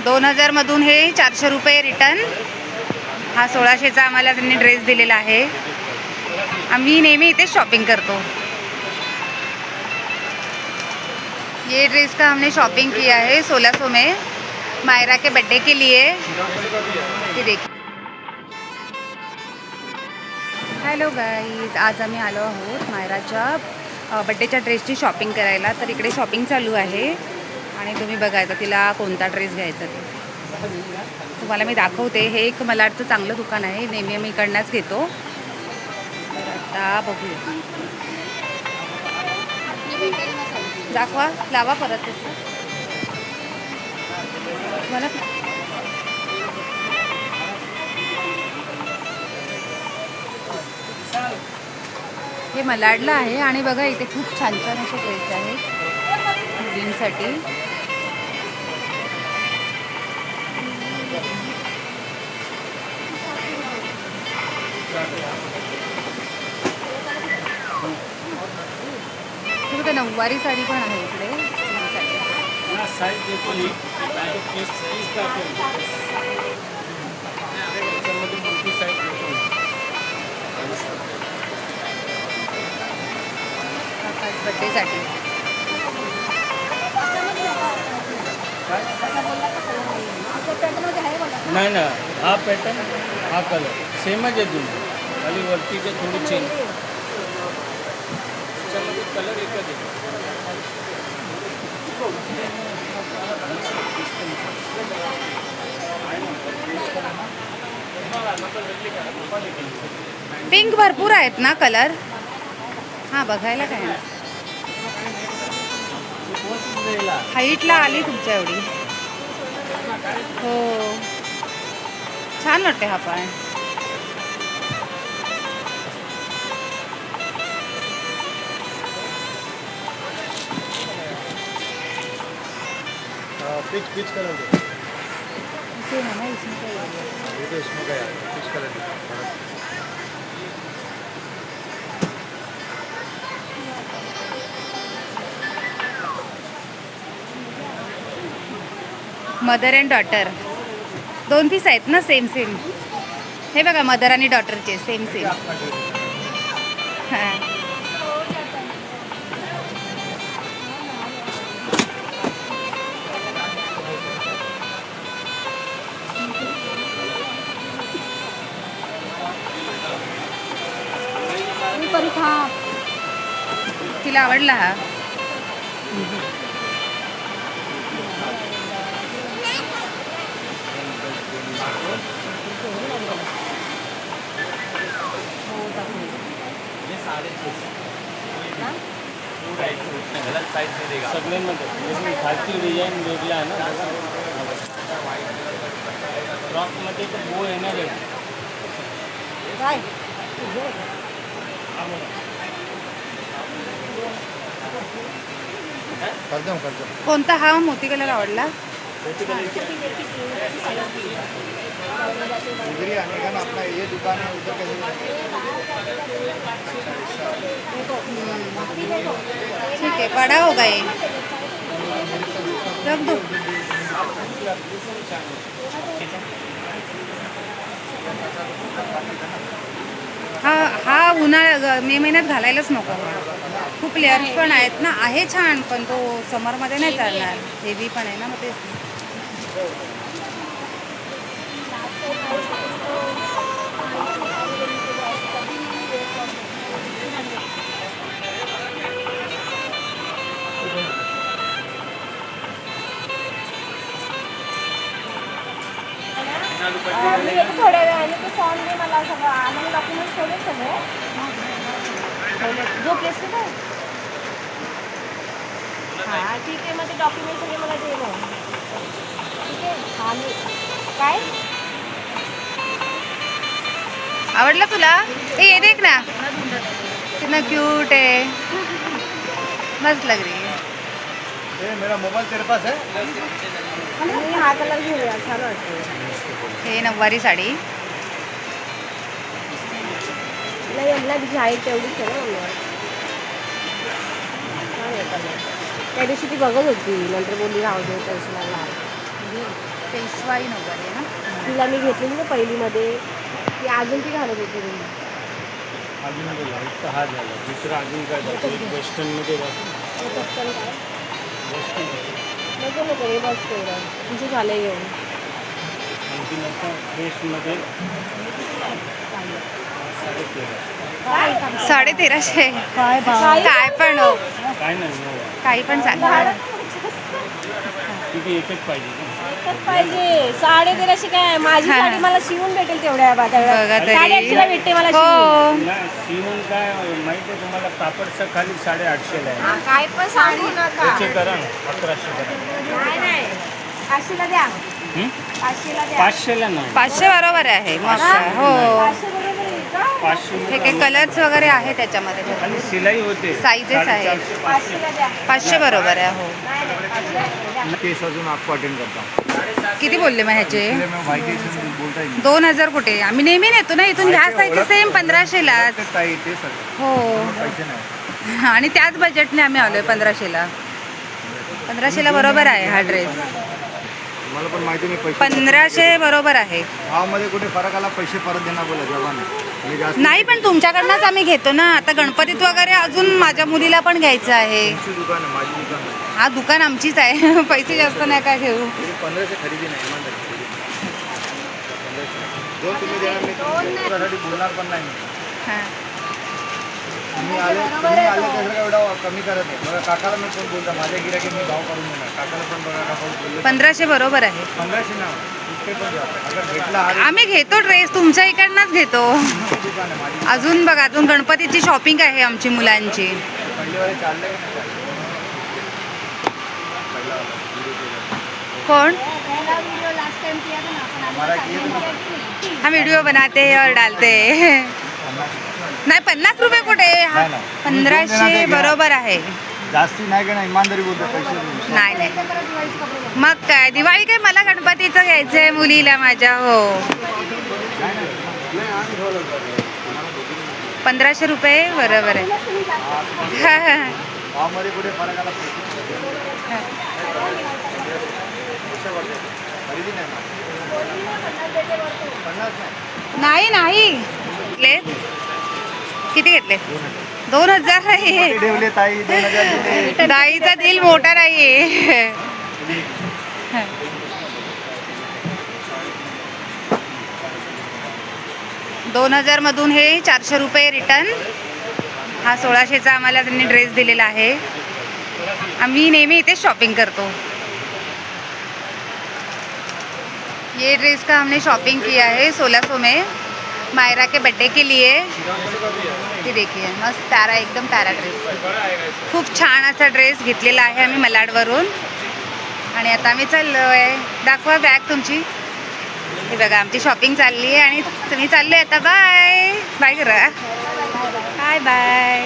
2000मधून हे 400 रुपये रिटर्न. हा 1600चा आम्हाला त्यांनी ड्रेस दिलेला आहे. आम्ही नेहमी इथे शॉपिंग करतो. ये ड्रेस का हमने शॉपिंग किया है 1600 में मायरा के बर्थडे के लिए. ये देखिए. हॅलो गाईज, आज आम्ही आलो आहोत मायराच्या बड्डेच्या ड्रेसची शॉपिंग करायला. तर इकडे शॉपिंग चालू आहे आणि तुम्ही बघायचं तिला कोणता ड्रेस घ्यायचा ते तुम्हाला मी दाखवते. हे एक मलाडचं चांगलं दुकान आहे, नेहमी आम्ही इकडनंच घेतो. तर आता बघूया, दाखवा, लावा परत तसं मला. हे मलाडला आहे आणि बघा इथे खूप छान छान असे ड्रेस आहेत मुलींसाठी. बघा नऊवारी साडी पण आहे इकडे. बड्डेसाठी नाही ना, हा पॅटर्न हा कलर सेमच आहे दोन्ही, खाली वरतीचे थोडी चेंज, त्याच्यामध्ये कलर एकच आहे. पिंक भरपूर आहेत ना कलर. हां बघायला काय ना, हाईटला आली तुमच्या एवढी. हो छान वाटते हा पण. पिच पिच कलर दे. इसे है ना, इसमें क्या है? ये तो इसमें क्या है, पिच कलर दे. मदर अँड डॉटर 2 पीस आहेत ना, सेम सेम. हे बघा मदर आणि डॉटरचे सेम सेम. हां तिला आवडला हा. गलत साइज नहीं देगा सगळ्यांमध्ये. जसं खालची डिझाईन वेगळा आहे ना, फ्रॉकमध्ये तर बो येणार आहे. कोणता हा मोती कलर आवडला? अपना ये दुकान है उधर ठीक है, बड़ा होगा ये, रख दो. हा हा उन्हाळा मे महिन्यात घालायलाच नको. खूप लेअर्स पण आहेत ना. आहे छान, पण तो समरमध्ये नाही चालणार. हेवी पण आहे ना, मग तेच. थोड्या वेळाने ते फॉर्म दे मला सगळं. आम्हाला डॉक्युमेंट्स ठेवले सगळे जो प्लेस काय. हां ठीक आहे, मग ते डॉक्युमेंट सगळे मला दे मग. ठीक आहे. हां मी काय आवडला तुला? ये देख ना, कितना क्यूट है, मस्त लग रही है. मेरा मोबाईल तेरे पास है. हा कलर घेऊया, छान वाटतो. हे नऊवारी साडी. नाही यांना तिची हाईट तेवढीच आहे ना. छान आहे कलर. त्या दिवशी ती बघत होती, नंतर बोलली राहू दे पैसे लागला. पेशवाई नगर आहे ना. तिला मी घेतलेली ना पहिलीमध्ये, ती अजून ती घालत होती मी. अजून बोला एक तर हा झाला, दुसरा अजून काय जातो एक वेस्टर्नमध्ये जातो. हे पटकन काय वेस्टर्न नको नको, हे बस तेवढं तुझं झालं घेऊन. आणखी नंतर ड्रेसमध्ये 1350. 1350. काय काय पण हो, काय नाही no. काही पण सांगा. किती एकच पाहिजे का? पाहिजे 1350 काय माझी हा. साडी मला शिवून भेटेल तेवढ्या बघा तरी. 850 भेटते मला शिवून. हो, नाही शिवून काय माहिती आहे तुम्हाला, कापडचं खाली 850 आहे. काय पण सांगू नका. त्याचे करा 1100 करा. नाही 500ला द्या, हं? 500ला द्या. 500ला नाही. 500 बरोबर आहे मग काय. हो, 500 बरोबर आहे का? 500 हे काही कलर्स वगैरे आहे त्याच्यामध्ये. आणि सिलाई होते Sizes आहे. 450, 500ला द्या. 500 बरोबर आहे. हो, नाही नाही 500ला द्या. केस अजून आपको अटेंड करता किती बोलले मग ह्याचे? मैं भाई के बोलता ही 2000 कुठे? आम्ही नेहमी नेतो ना इथून. ह्या साईजचे सेम 1500लाच. ताई ते सर हो, पैसे नाही. आणि त्याच बजेटने आम्ही आलोय 1500ला. 1500ला बरोबर आहे हा ड्रेस. मला पण माहिती नाही पैसे 1500 बरोबर आहे. भावामध्ये कुठे फरक आला, पैसे परत देणार बोला जवाने मी जास्त नाही पण तुमच्याकडनंच आम्ही घेतो ना. आता गणपतीत वगैरे अजून माझ्या मुलीला पण घ्यायचं आहे. तुमची दुकान आहे, माझी दुकान आहे. हा दुकान आमचीच आहे. पैसे जास्त नाही का घेऊ. तरी 1500 खरेदी नाही इमानदारी खरेदी. 1500 दोन तुम्ही देणार, मी तुमच्यासाठी बोलणार पण नाही. हा. तुम्ही आले त्याचं एवढा कमी करत नाही. बघा काकाला मी कोण बोलता, माझ्या गिराकी मी भाव काढून देणार. काकाला पण बघा काका बोलले 1500 बरोबर आहे. 1500 ना इतके पण द्या. अगर भेटला हा आम्ही घेतो ड्रेस, तुमच्या इकडनंच घेतो. दुकान आहे माझी. अजून बघा, अजून गणपतीची शॉपिंग आहे आमची मुलांची. पहिलेवाले चालले का नाही? कोण? पहला वीडियो लास्ट टाइम किया था ना अपन, हमारा किया था ना? हा व्हिडिओ बनाते हैं और डालते हैं. नाही 50 रुपये कुठे? नाही, नाही. 1500 बरोबर आहे. जास्ती नाही का ना, इमानदारी बोलतो पैसे देऊन. नाही नाही, मग काय दिवाळी काय, मला गणपतीचं घ्यायचंय मुलीला माझ्या. हो, 1500 रुपये बरोबर आहे. हा, हा, भावामध्ये कुठे फरक आला पैसे हा. खरेदी नाही ना. 50 नाही नाही. नाही घेतले. किती घेतले? 2000 आहे. ठेवले ताई 2000 दिले. दाईचा दिल मोठा नाहीये. 2000 मधून हे 400 रुपये रिटर्न. हा 1600चा आम्हाला त्यांनी ड्रेस दिलेला आहे. आम्ही नेहमी इथे शॉपिंग करतो. ये ड्रेस का हमने शॉपिंग किया है 1600 में मायरा के बर्थडे के लिए. ये देखिए मस्त प्यारा, एकदम प्यारा ड्रेस. खूप छान असा ड्रेस घेतलेला आहे आम्ही मलाडवरून. आणि आता आम्ही चाललो आहे. दाखवा बॅग तुमची. हे बघा आमची शॉपिंग चालली आहे आणि तुम्ही चाललो आहे आता. बाय बाय करा. Bye bye.